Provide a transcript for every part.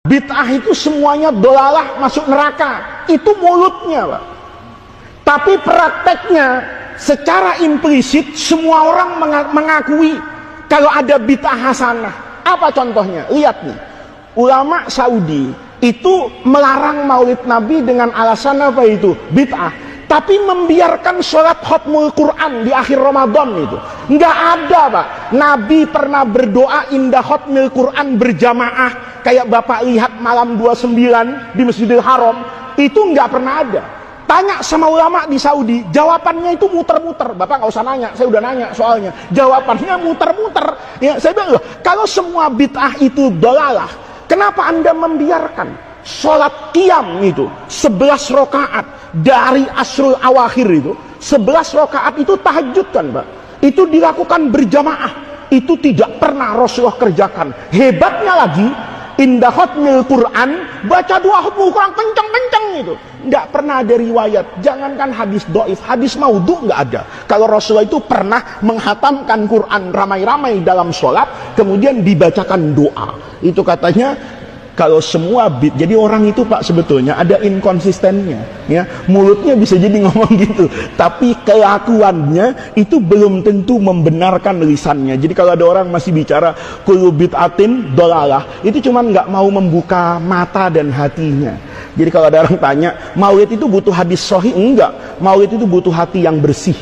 Bid'ah itu semuanya dolalah, masuk neraka. Itu mulutnya, Pak. Tapi prakteknya secara implisit semua orang mengakui kalau ada bid'ah hasanah. Apa contohnya? Lihat nih. Ulama Saudi itu melarang maulid Nabi dengan alasan apa itu? Bid'ah. Tapi membiarkan sholat khatmul Quran di akhir Ramadan itu nggak ada, Pak. Nabi pernah berdoa indah khatmul Quran berjamaah kayak Bapak lihat malam 29 di Masjidil Haram, itu nggak pernah ada. Tanya sama ulama di Saudi, jawabannya itu muter-muter. Bapak nggak usah nanya, saya udah nanya soalnya. Jawabannya muter-muter. Ya, saya bilang, loh, kalau semua bid'ah itu dolalah, kenapa Anda membiarkan sholat qiyam itu 11 rakaat dari asrul awakhir itu 11 rakaat itu tahajud kan, Pak? Itu dilakukan berjamaah. Itu tidak pernah Rasulullah kerjakan. Hebatnya lagi, indah khatmil Quran baca dua khatmul Quran kenceng-kenceng itu nggak pernah ada riwayat. Jangankan hadis doif, hadis maudhu nggak ada. Kalau Rasulullah itu pernah menghatamkan Quran ramai-ramai dalam sholat kemudian dibacakan doa. Itu katanya kalau semua jadi orang itu, Pak, sebetulnya ada inkonsistennya, ya. Mulutnya bisa jadi ngomong gitu, tapi kelakuannya itu belum tentu membenarkan lisannya. Jadi kalau ada orang masih bicara kullu bid'atin dolalah, itu cuman nggak mau membuka mata dan hatinya. Jadi kalau ada orang tanya, maulid itu butuh hadis sahih? Enggak. Maulid itu butuh hati yang bersih.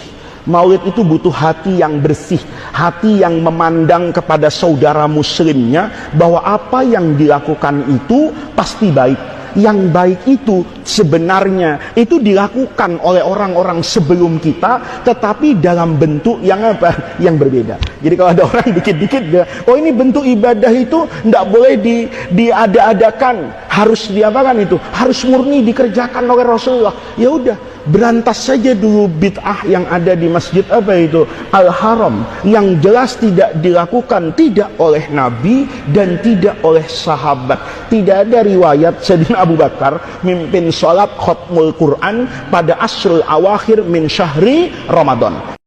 Maulid itu butuh hati yang bersih, hati yang memandang kepada saudara muslimnya bahwa apa yang dilakukan itu pasti baik. Yang baik itu sebenarnya itu dilakukan oleh orang-orang sebelum kita, tetapi dalam bentuk yang apa? Yang berbeda. Jadi kalau ada orang dikit-dikit, oh ini bentuk ibadah itu tidak boleh diada-adakan, harus diapakan itu? Harus murni dikerjakan oleh Rasulullah. Ya udah, berantas saja dulu bid'ah yang ada di masjid apa itu? Al-Haram, yang jelas tidak dilakukan tidak oleh Nabi dan tidak oleh sahabat. Tidak ada riwayat Sayyidina Abu Bakar mimpin sholat khatmul Quran pada asrul awakhir min syahri Ramadan.